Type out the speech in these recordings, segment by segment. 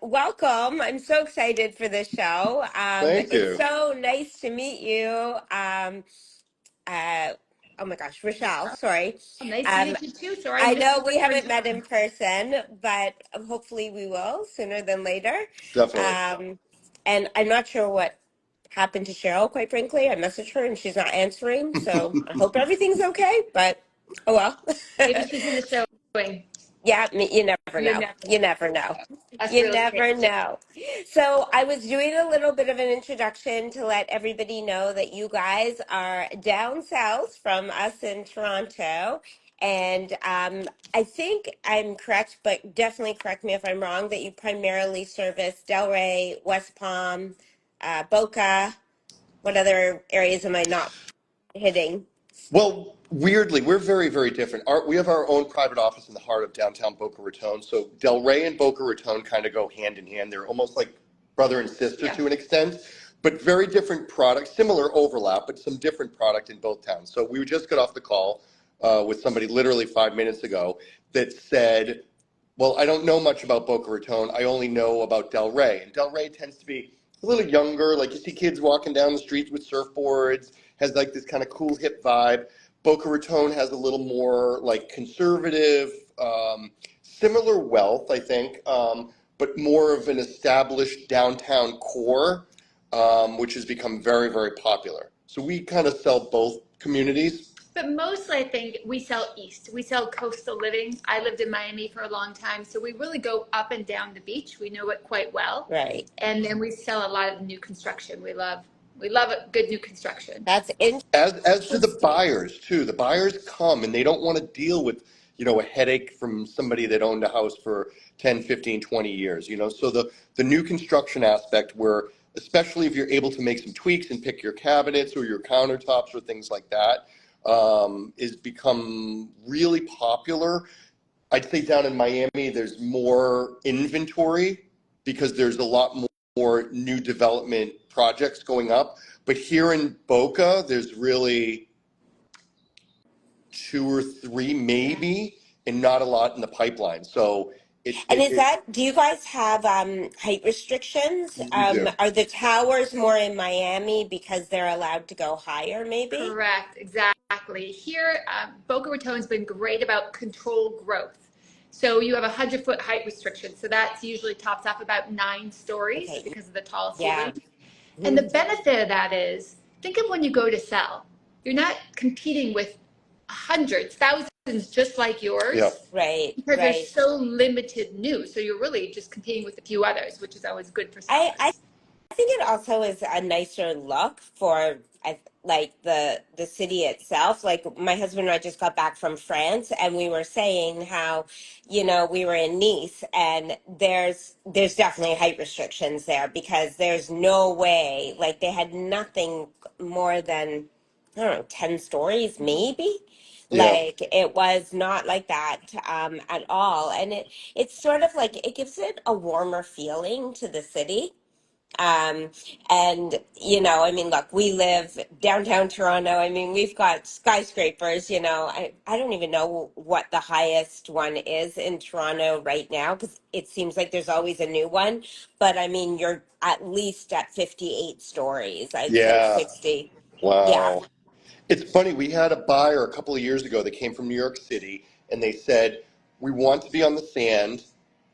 welcome. I'm so excited for this show. Thank It's you. so nice to meet you. Uh, oh my gosh, Rachelle, sorry. Nice to Um, meet you too. Sorry, I I missed know we your haven't met intro. in person, but hopefully we will sooner than later. Definitely. And I'm not sure what happened to Cheryl, quite frankly. I messaged her and she's not answering, so I hope everything's okay, but oh Maybe well. she's in the showing. Yeah, you never You know. never You know. never know. Us You real estate never agents. know. So, I was doing a little bit of an introduction to let everybody know that you guys are down south from us in Toronto. And I think I'm correct, but definitely correct me if I'm wrong, that you primarily service Delray, West Palm, Boca. What other areas am I not hitting? Well, weirdly, we're very, very different. We have our own private office in the heart of downtown Boca Raton. So Delray and Boca Raton kind of go hand in hand. They're almost like brother and sister Yeah. to an extent, but very different products, similar overlap, but some different product in both towns. So we just got off the call with somebody literally 5 minutes ago that said, well, I don't know much about Boca Raton. I only know about Delray. And Delray tends to be a little younger. Like you see kids walking down the streets with surfboards, has like this kind of cool hip vibe. Boca Raton has a little more like conservative, similar wealth, I think, but more of an established downtown core, which has become very, very popular. So we kind of sell both communities. But mostly, I think we sell east. We sell coastal living. I lived in Miami for a long time, so we really go up and down the beach. We know it quite well, Right. and then we sell a lot of new construction. We love a good new construction. That's As to the interesting. buyers too, the buyers come and they don't want to deal with, a headache from somebody that owned a house for 10, 15, 20 years, so the new construction aspect where, especially if you're able to make some tweaks and pick your cabinets or your countertops or things like that, is become really popular. I'd say down in Miami, there's more inventory because there's a lot more new development projects going up. But here in Boca, there's really two or three maybe, and not a lot in the pipeline. So And do you guys have height restrictions? we do. Are the towers more in Miami because they're allowed to go higher, maybe? Correct, exactly. Here, Boca Raton's been great about controlled growth. So you have a 100-foot height restriction. So that's usually tops off about 9 stories Okay, because of the tall yeah. ceiling. And the benefit of that is, think of when you go to sell. You're not competing with hundreds, thousands just like Yeah. yours Right, because there's right. so limited new. So you're really just competing with a few others, which is always good for I sellers. think it also is a nicer look for like the city itself. Like my husband and I just got back from France, and we were saying how, we were in Nice, and there's definitely height restrictions there because there's no way. Like they had nothing more than I don't know 10 stories maybe. Yeah. Like it was not like that at all, and it's sort of like it gives it a warmer feeling to the city. um, and, I mean, look, we live downtown Toronto. I mean, we've got skyscrapers, I don't even know what the highest one is in Toronto right now because it seems like there's always a new one. But I mean, you're at least at 58 stories, I'd say Yeah. 60. Yeah. Wow. It's funny, we had a buyer a couple of years ago that came from New York City, and they said, we want to be on the sand,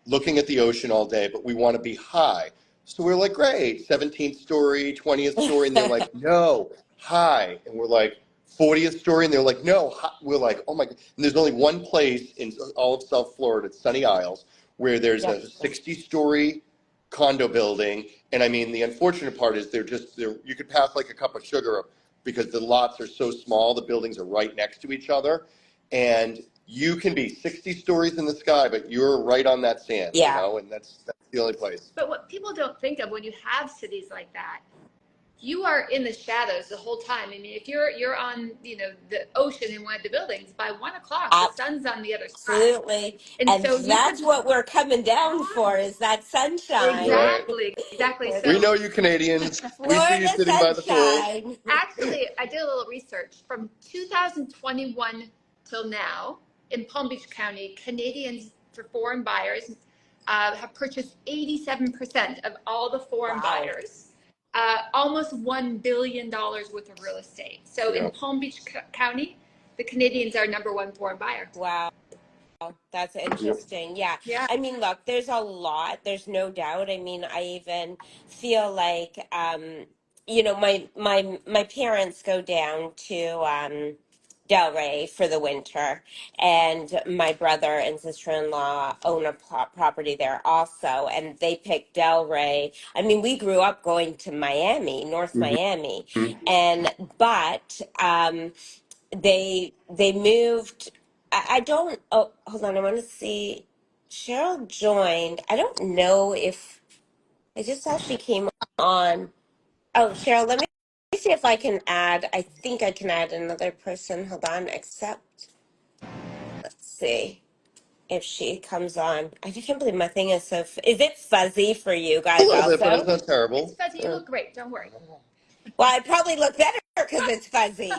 looking at the ocean all day, but we want to be high. So we're like, great, 17th story, 20th story, and they're like, no, high. And we're like, 40th story, and they're like, no, high. We're like, oh my God. And there's only one place in all of South Florida, it's Sunny Isles, where there's Yep. a 60-story condo building. And I mean, the unfortunate part is you could pass like a cup of sugar because the lots are so small, the buildings are right next to each other, and you can be 60 stories in the sky, but you're right on that sand, Yeah. and that's the only place. But what people don't think of when you have cities like that, you are in the shadows the whole time. I mean, if you're on, the ocean in one of the buildings, by 1 o'clock, the sun's on the other side. Absolutely. And And so you that's could, what we're coming down for is that sunshine. Right. exactly. We So know you Canadians. We see you Florida sitting by the pool. sunshine. actually, I did a little research from 2021 till now in Palm Beach County, Canadians for foreign buyers have purchased 87% of all the foreign Wow. buyers. Almost $1 billion worth of real estate. So in Palm Beach County, the Canadians are #1 foreign buyer. Wow. That's interesting. Yeah. Yeah. I mean, look, there's a lot. There's no doubt. I mean, I even feel like my parents go down to Delray for the winter, and my brother and sister-in-law own a property there also, and they picked Delray. I mean, we grew up going to Miami, North Miami, and but they moved. I don't. Oh, hold on. I want to see. Cheryl joined. I don't know if I just saw she came on. Oh, Cheryl, let me see if I can add. I think I can add another person. Hold on. Accept. Let's see if she comes on. I can't believe my thing is so. Is it fuzzy for you A guys little bit, but it's also? not It's terrible. fuzzy. You look great. Don't worry. Well, I probably look better because it's fuzzy.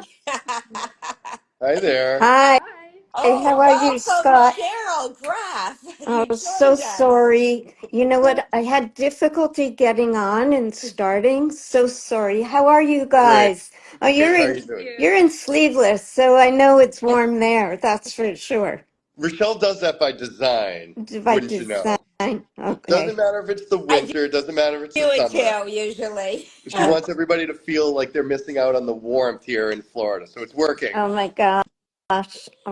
Hi there. Hi, Hi. Oh, how are you, welcome, Scott? Cheryl Graff. Oh, You so joined us. sorry. You know what? I had difficulty getting on and starting. So sorry. How are you Great. guys? Oh, Good. you're How are in you doing? you're in sleeveless, so I know it's warm there. That's for sure. Rochelle does that by design, By wouldn't you design. know? Doesn't Okay. matter if it's the I do winter, doesn't matter if it's the it summer. too, usually. She wants everybody to feel like they're missing out on the warmth here in Florida. So it's working. Oh my gosh. Oh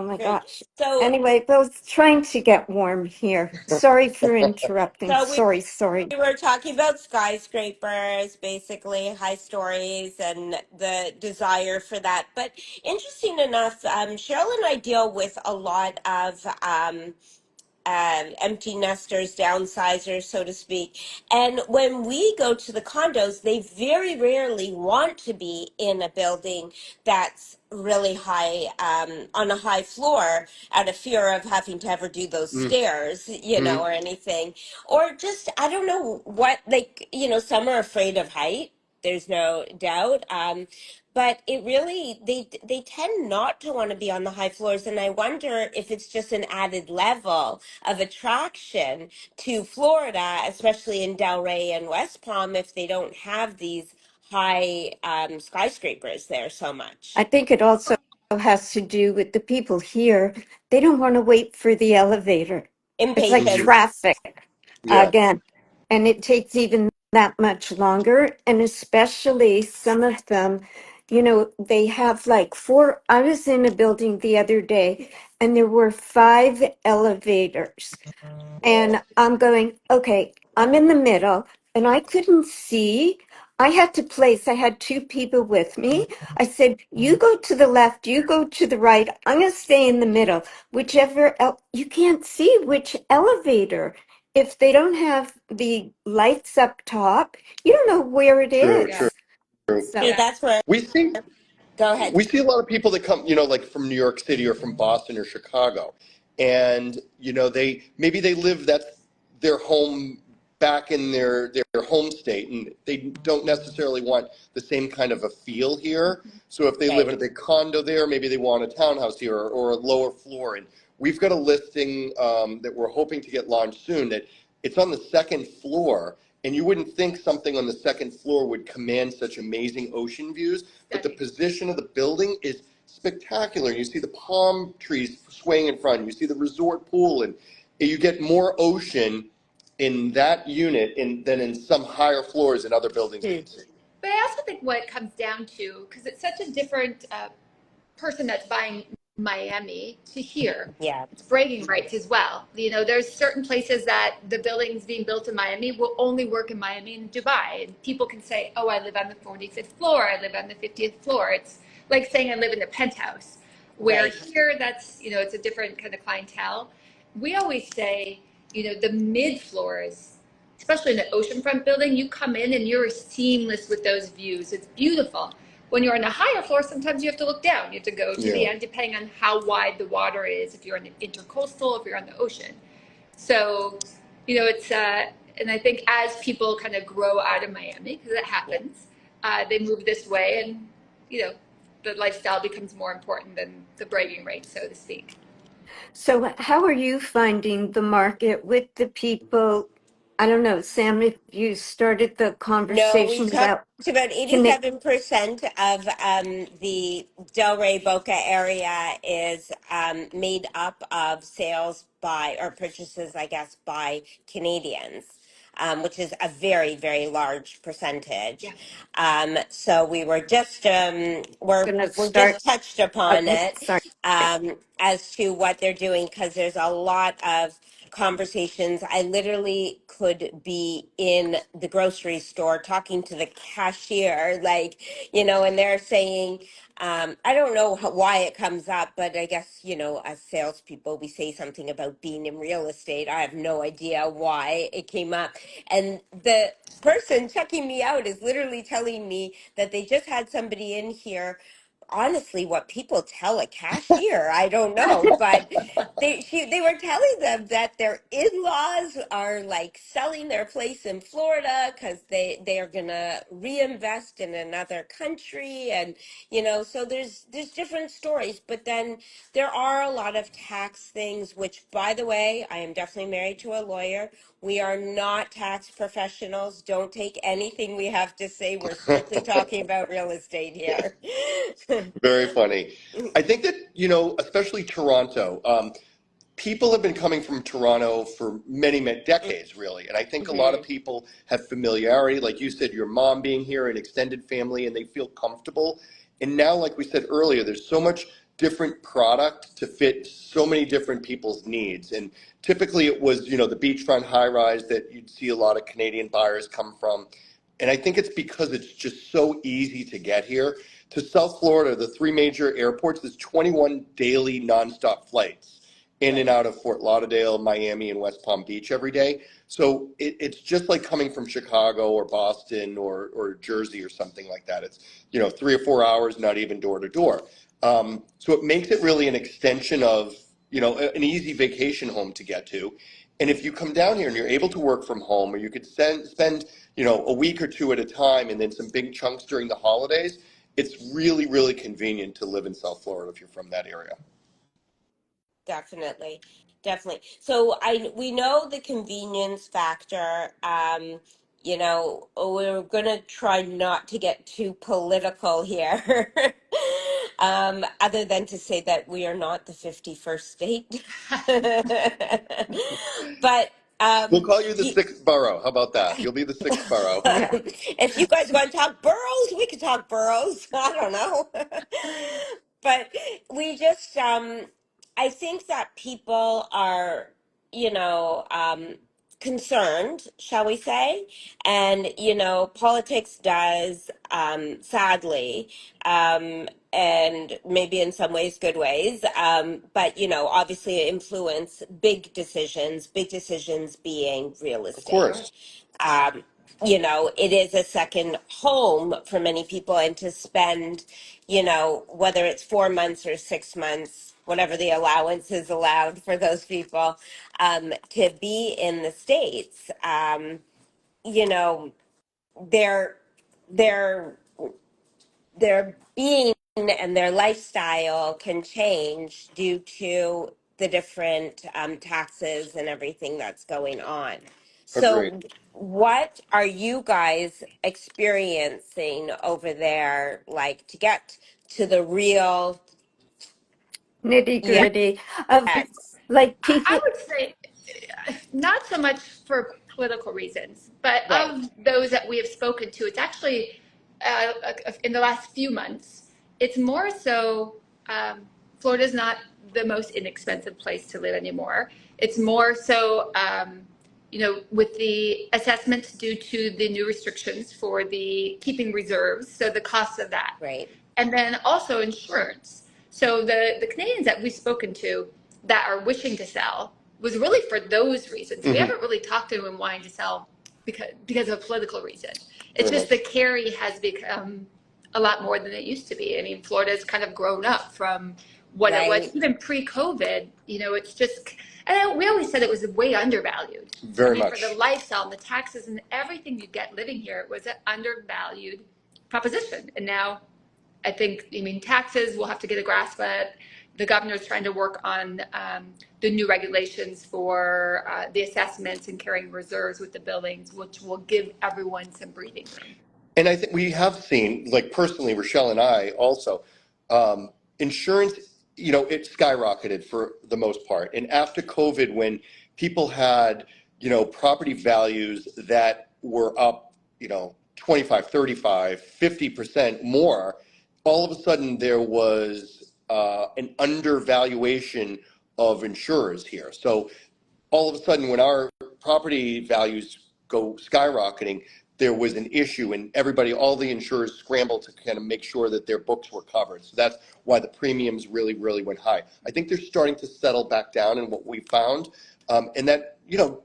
my Great. gosh. So, Anyway, both trying to get warm here. Sorry for interrupting. so we Sorry. we were talking about skyscrapers, basically high stories, and the desire for that. But interesting enough, Cheryl and I deal with a lot of empty nesters, downsizers, so to speak. And when we go to the condos, they very rarely want to be in a building that's really high, on a high floor, out of fear of having to ever do those stairs, Mm-hmm. or anything. Or just, I don't know what, like, some are afraid of height. There's no doubt. But it really, they tend not to want to be on the high floors, and I wonder if it's just an added level of attraction to Florida, especially in Delray and West Palm, if they don't have these high skyscrapers there so I much. think it also has to do with the people here. They don't want to wait for the elevator. It's like Mm-hmm. Impatience. traffic Yeah. again, and it takes even that much longer. And especially some of them, they have like four. I was in a building the other day, and there were five elevators. And I'm going, okay, I'm in the middle and I couldn't see. I had two people with me. I said, you go to the left, you go to the right. I'm going to stay in the middle. You can't see which elevator. If they don't have the lights up top, you don't know where it True. Yeah. True. is. True. So See, Yeah. that's where, We see go ahead. we see a lot of people that come, like from New York City or from Boston or Chicago, and they live, that's their home back in their home state, and they don't necessarily want the same kind of a feel here. So if they live in Right. a big condo there, maybe they want a townhouse here, or a lower floor. And we've got a listing that we're hoping to get launched soon, that it's on the second floor. And you wouldn't think something on the second floor would command such amazing ocean views, but the Stunning. position of the building is spectacular. You see the palm trees swaying in front, you see the resort pool, and you get more ocean in that unit than in some higher floors in other buildings that Hmm. you see. But I also think what it comes down to, because it's such a different person that's buying Miami to here. Yeah. It's bragging rights as well. There's certain places that the buildings being built in Miami will only work in Miami and Dubai. And people can say, oh, I live on the 45th floor, I live on the 50th floor. It's like saying I live in a penthouse. Where Right. here, it's a different kind of clientele. We always say, the mid floors, especially in an oceanfront building, you come in and you're seamless with those views. It's beautiful. When you're on a higher floor, sometimes you have to look down. You have to go to the Yeah. end, depending on how wide the water is, if you're on the intercoastal, if you're on the ocean. So, it's, and I think as people kind of grow out of Miami, because it Yeah. happens, they move this way, and, the lifestyle becomes more important than the bragging rights, so to speak. So, how are you finding the market with the people? I don't know, Sam, if you started the No, we conversation talked about about connect. 87% of the Delray Boca area is made up of sales by, or purchases, I guess, by Canadians, which is a very, very large percentage. Yeah. So we were just, Going to we're start. just touched upon it Sorry. as to what they're doing, because there's a lot of conversations. I literally could be in the grocery store talking to the cashier, like, and they're saying, I don't know why it comes up, but I guess, as salespeople, we say something about being in real estate. I have no idea why it came up. And the person checking me out is literally telling me that they just had somebody in here. Honestly, what people tell a cashier, I don't know, but they were telling them that their in-laws are like selling their place in Florida because they are gonna reinvest in another country, and so there's different stories. But then there are a lot of tax things, which, by the way, I am definitely married to a lawyer. We are not tax professionals. Don't take anything we have to say. We're strictly talking about real estate here. Very funny. I think that, especially Toronto, people have been coming from Toronto for many, many decades, really. And I think a lot of Mhm. people have familiarity, like you said, your mom being here, an extended family, and they feel comfortable. And now, like we said earlier, there's so much different product to fit so many different people's needs. And typically it was, the beachfront high rise that you'd see a lot of Canadian buyers come from. And I think it's because it's just so easy to get here. To South Florida, the three major airports, there's 21 daily nonstop flights in and Right. out of Fort Lauderdale, Miami, and West Palm Beach every day. So it's just like coming from Chicago or Boston or Jersey or something like that. It's 3 or 4 hours, not even door to door. So it makes it really an extension of an easy vacation home to get to. And if you come down here and you're able to work from home, or you could spend a week or two at a time, and then some big chunks during the holidays, it's really, really convenient to live in South Florida if you're from that area. Definitely, definitely. So we know the convenience factor. We're gonna try not to get too political here. Other than to say that we are not the 51st state. But We'll um, call you the y- sixth borough. How about that? You'll be the sixth borough. if you guys want to talk boroughs, we can talk boroughs. I don't know. But we just, I think that people are, you know, um, concerned, shall we say? And, politics does, sadly, and maybe in some ways good ways, but, obviously influence big decisions being real Of estate. course. um, it is a second home for many people, and to spend, whether it's 4 months or 6 months, whatever the allowance is allowed for those people, to be in the States, you know, they're, they're their being and their lifestyle can change due to the different taxes and everything that's going on. Agreed. So, what are you guys experiencing over there, like to get to the real? Nitty Yes, gritty of like I people. would say not so much for political reasons, but right, of those that we have spoken to, it's actually in the last few months, it's more so Florida's not the most inexpensive place to live anymore. It's more so, with the assessments due to the new restrictions for the keeping reserves, so the cost of that. right. And then also insurance. So the Canadians that we've spoken to that are wishing to sell was really for those reasons. We Hmm. haven't really talked to them wanting to sell because of a political reason. It's Very just the much. carry has become a lot more than it used to be. I mean, Florida's kind of grown up from what it was Right, even pre-COVID. It's just, and we always said it was way undervalued. I Very mean, for the much. lifestyle and the taxes and everything you get living here, it was an undervalued proposition. And now I think, taxes, we'll have to get a grasp at, the governor's trying to work on the new regulations for the assessments and carrying reserves with the buildings, which will give everyone some breathing room. And I think we have seen, like personally, Rachelle and I also, insurance, it skyrocketed for the most part. And after COVID, when people had, property values that were up, 25, 35, 50% more, all of a sudden there was an undervaluation of insurers here. So all of a sudden, when our property values go skyrocketing, there was an issue, and all the insurers scrambled to kind of make sure that their books were covered. So that's why the premiums really, really went high. I think they're starting to settle back down in what we found, and that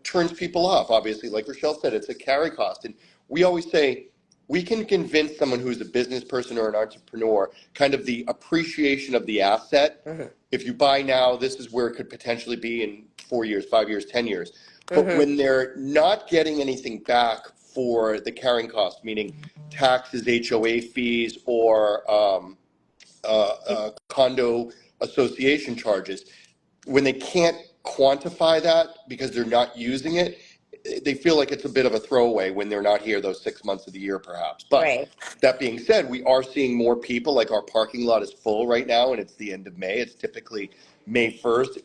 turns people off. Obviously, like Rachelle said, it's a carry cost, and we always say we can convince someone who's a business person or an entrepreneur kind of the appreciation of the asset. If you buy now, this is where it could potentially be in 4 years, 5 years, 10 years. But when they're not getting anything back for the carrying cost, meaning taxes, HOA fees, or condo association charges, when they can't quantify that because they're not using it, they feel like it's a bit of a throwaway when they're not here those 6 months of the year, perhaps. But Right. that being said, we are seeing more people. Like our parking lot is full right now, and it's the end of May. It's typically May 1st.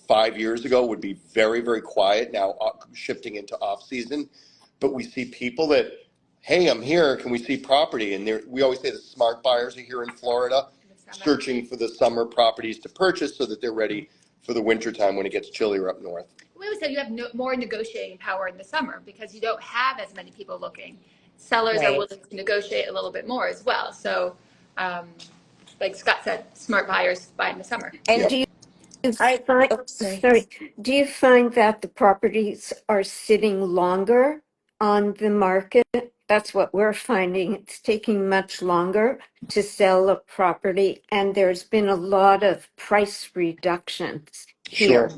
5 years ago would be very, very quiet. Now shifting into off season, but we see people that, hey, I'm here. Can we see property? And we always say the smart buyers are here in Florida, searching for the summer properties to purchase so that they're ready for the winter time when it gets chillier up north. We always say you have more negotiating power in the summer because you don't have as many people looking. Sellers are Right. willing to negotiate a little bit more as well. So, like Scott said, smart buyers buy in the summer. And Do you I, find, oops, sorry. sorry, do you find that the properties are sitting longer on the market? That's what we're finding. It's taking much longer to sell a property, and there's been a lot of price reductions Sure. here.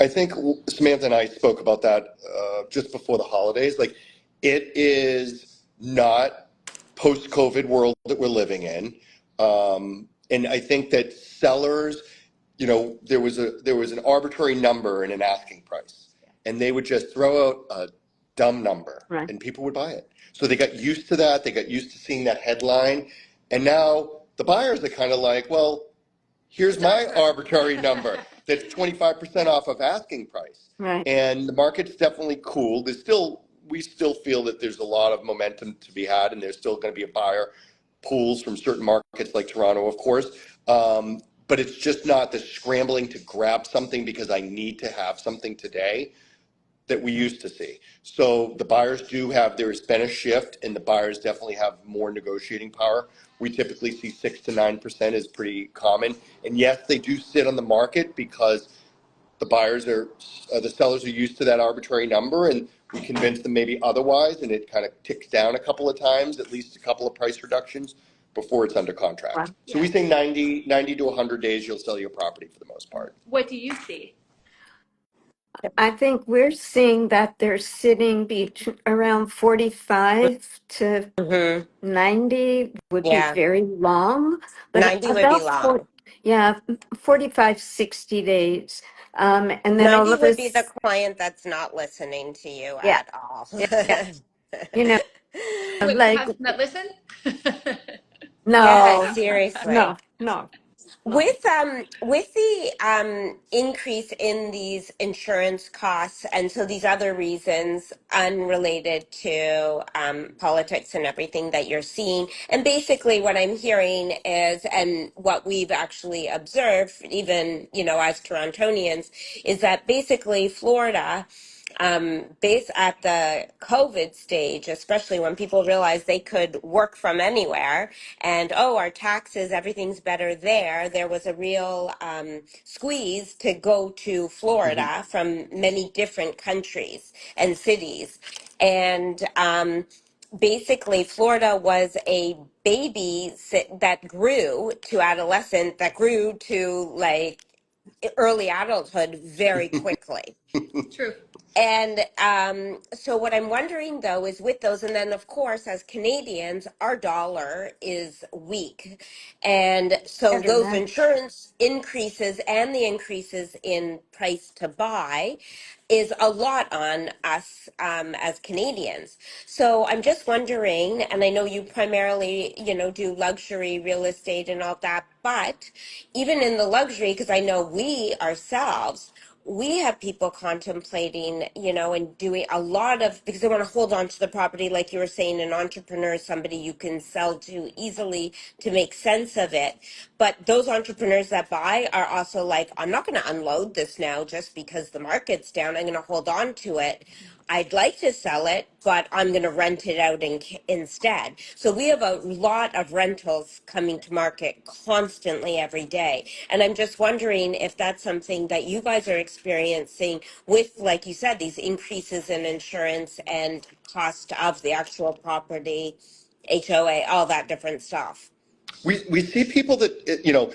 I think Samantha and I spoke about that just before the holidays. Like, it is not post-COVID world that we're living in, and I think that sellers, there was an arbitrary number and an asking price, and they would just throw out a dumb number, Right. and people would buy it. So they got used to that. They got used to seeing that headline, and now the buyers are kind of like, well, here's my arbitrary number that's 25% off of asking price. Right. And the market's definitely cool. We still feel that there's a lot of momentum to be had, and there's still going to be a buyer pools from certain markets like Toronto, of course. But it's just not the scrambling to grab something because I need to have something today that we used to see. So the buyers there's been a shift, and the buyers definitely have more negotiating power. We typically see 6 to 9% is pretty common. And yes, they do sit on the market because the sellers are used to that arbitrary number, and we convince them maybe otherwise, and it kind of ticks down a couple of times, at least a couple of price reductions before it's under contract. Wow. So we say 90 to 100 days, you'll sell your property for the most part. What do you see? I think we're seeing that they're sitting around 45 to Mhm. 90 would be Yeah, very long, but 90 would be about long. 45, 60 days. And then all 90 of would be the us, client that's not listening to you yeah, at all. yeah, you know, Wait, we like, have that listen? Yeah, no, seriously. no, no, no. With the increase in these insurance costs and so these other reasons unrelated to politics and everything that you're seeing, and basically what I'm hearing is, and what we've actually observed, even as Torontonians, is that basically Florida, based at the COVID stage, especially when people realized they could work from anywhere, and our taxes, everything's better there. There was a real squeeze to go to Florida from many different countries and cities. And basically, Florida was a baby that grew to adolescent, that grew to like early adulthood very quickly. True. And so, what I'm wondering though is with those, and then of course, as Canadians, our dollar is weak. And so, Better those now. insurance increases and the increases in price to buy is a lot on us as Canadians. So, I'm just wondering, and I know you primarily, do luxury real estate and all that, but even in the luxury, because I know we ourselves, we have people contemplating, and doing a lot of, because they want to hold on to the property, like you were saying, an entrepreneur is somebody you can sell to easily to make sense of it. But those entrepreneurs that buy are also like, I'm not going to unload this now just because the market's down. I'm going to hold on to it. I'd like to sell it, but I'm going to rent it out instead. So we have a lot of rentals coming to market constantly every day. And I'm just wondering if that's something that you guys are experiencing with, like you said, these increases in insurance and cost of the actual property, HOA, all that different stuff. We see people that,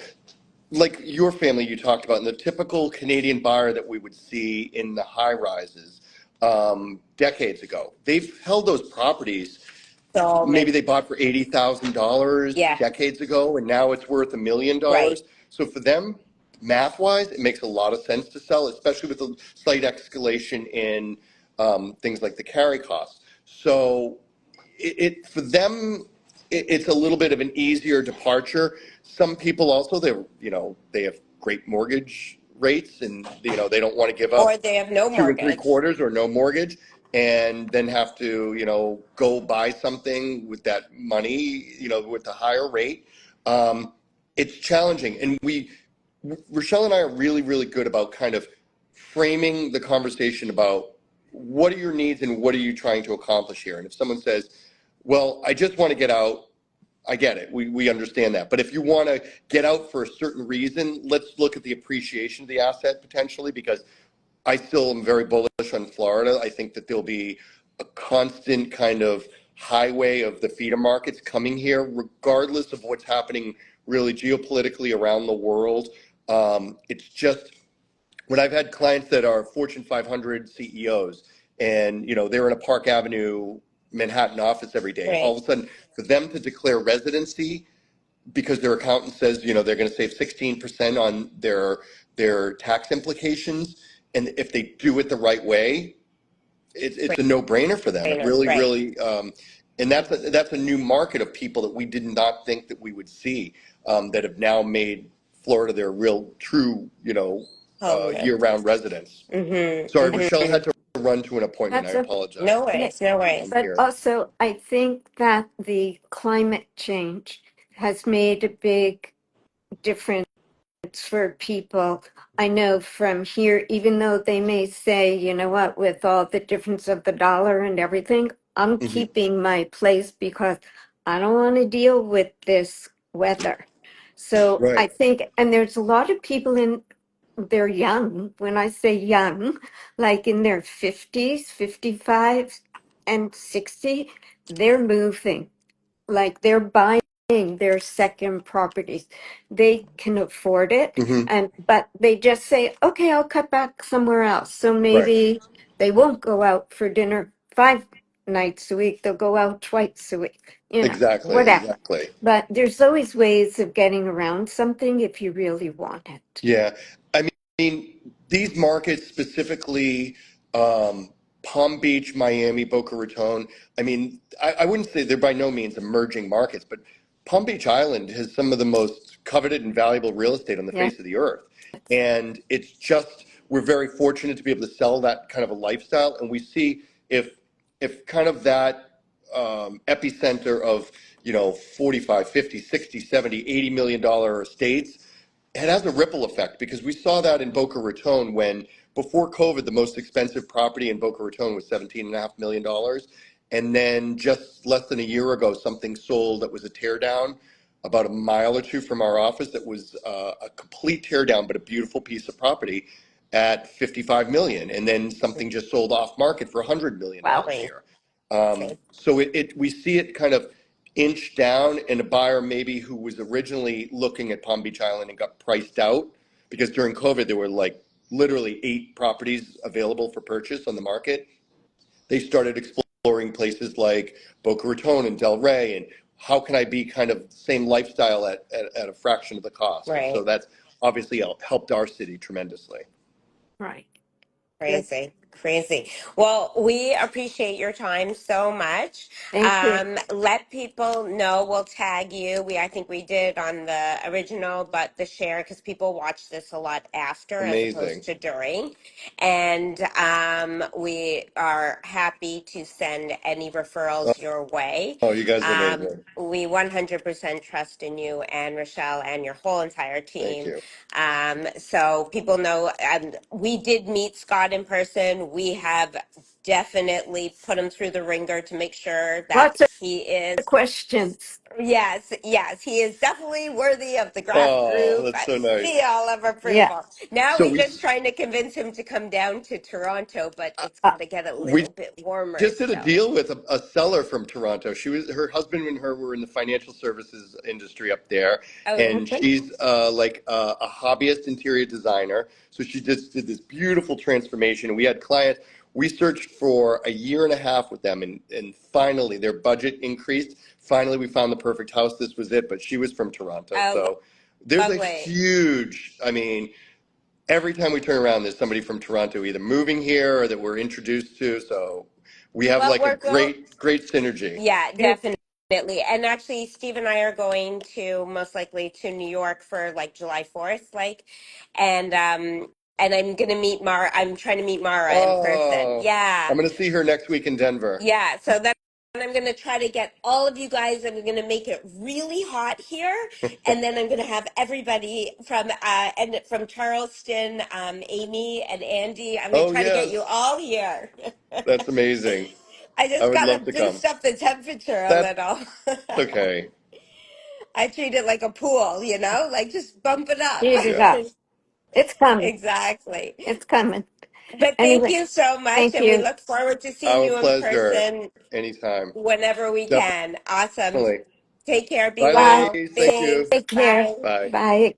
like your family you talked about, and the typical Canadian buyer that we would see in the high rises decades ago. They've held those properties. So Maybe many, they bought for $80,000 yeah, decades ago, and now it's worth right. $1 million. So for them, math wise, it makes a lot of sense to sell, especially with the slight escalation in things like the carry costs. So it for them, it's a little bit of an easier departure. Some people also, they have great mortgage rates, and they don't want to give Or up they have no two and three mortgage. quarters or no mortgage, and then have to go buy something with that money, with the higher rate. It's challenging, and Rachelle and I are really, really good about kind of framing the conversation about what are your needs and what are you trying to accomplish here. And if someone says, well, I just want to get out, I get it. We understand that. But if you want to get out for a certain reason, let's look at the appreciation of the asset potentially, because I still am very bullish on Florida. I think that there'll be a constant kind of highway of the feeder markets coming here, regardless of what's happening really geopolitically around the world. It's just when I've had clients that are Fortune 500 CEOs, and they're in a Park Avenue Manhattan office every day, all Right. of a sudden for them to declare residency because their accountant says they're going to save 16% on their tax implications, and if they do it the right way, it's a no-brainer for them. It Brainer, really, right. really, and that's a new market of people that we did not think that we would see, that have now made Florida their real, true, Home now. year-round residence. Mm-hmm. Sorry, Mm-hmm. Rochelle had to run to an appointment. I That's okay. apologize. No Yeah. worries, no worries. I'm But here. also, I think that the climate change has made a big difference for people. I know from here, even though they may say, you know what, with all the difference of the dollar and everything, I'm Hmm. keeping my place because I don't want to deal with this weather. So I Right. think, and there's a lot of people they're young. When I say young, like in their 50s, 55, and 60, they're moving, like they're buying their second properties. They can afford it, Hmm. and but they just say, okay, I'll cut back somewhere else. So Right. maybe they won't go out for dinner 5 nights a week. They'll go out twice a week, Exactly. whatever. Exactly. But there's always ways of getting around something if you really want it. Yeah, I mean, these markets specifically, Palm Beach, Miami, Boca Raton. I mean, I wouldn't say they're by no means emerging markets, but Palm Beach Island has some of the most coveted and valuable real estate on the Yeah. face of the earth. And it's just, we're very fortunate to be able to sell that kind of a lifestyle. And we see if kind of that epicenter of, 45, 50, 60, 70, $80 million estates, it has a ripple effect, because we saw that in Boca Raton when before COVID, the most expensive property in Boca Raton was $17.5 million. And then just less than a year ago, something sold that was a tear down about a mile or two from our office that was a complete tear down, but a beautiful piece of property at 55 million. And then something just sold off market for 100 million Wow. last Right. year. Okay. So we see it kind of inch down, and a buyer maybe who was originally looking at Palm Beach Island and got priced out because during COVID there were like literally 8 properties available for purchase on the market, they started exploring places like Boca Raton and Delray, and how can I be kind of same lifestyle at a fraction of the cost? And so Right. that's obviously helped our city tremendously. Right. Good. Crazy, crazy. Well, we appreciate your time so much. Thank you. Let people know. We'll tag you. I think we did on the original, but the share because people watch this a lot after as opposed Amazing. to during. And we are happy to send any referrals your way. Oh, you guys are amazing. We 100% trust in you and Rachelle and your whole entire Thank team. you. So people know we did meet Scott in person. We have definitely put him through the ringer to make sure that Lots of he is, questions. yes, yes, he is definitely worthy of the Graff Oh, Group that's so nice. seal of Yeah. approval. Now So we're just trying to convince him to come down to Toronto, but it's Uh, got to get a we little bit warmer just did a still. deal with a seller from Toronto. Her husband and her were in the financial services industry up there, Oh, and okay. she's like a hobbyist interior designer. So she just did this beautiful transformation. We had clients. We searched for a year and a half with them, and finally their budget increased. Finally, we found the perfect house. This was it. But she was from Toronto, oh, so there's a lovely. huge. I mean, every time we turn around, there's somebody from Toronto either moving here or that we're introduced to. So we have Well, like a we're go. great synergy. Yeah, Good. definitely. And actually, Steve and I are going to most likely to New York for like July 4th, and I'm gonna meet Mara. I'm trying to meet Mara in person. Oh, Yeah. I'm going to see her next week in Denver. Yeah. So then I'm gonna try to get all of you guys, and we're gonna make it really hot here. And then I'm gonna have everybody from Charleston, Amy and Andy. I'm gonna Oh, try to get yes. you all here. That's amazing. I I just would gotta love to come. boost up the temperature a That's little. okay. I treat it like a pool, like just bump it up. Heat it Yeah. up. It's coming. Exactly. It's coming. But thank Anyway, you so much, thank and we you. look forward to seeing Our you in pleasure. person Anytime. whenever we can. Awesome. Definitely. Take care. Be Bye, Bye. well. ladies. Thank Thanks. you. Take care. Bye. Bye. Bye.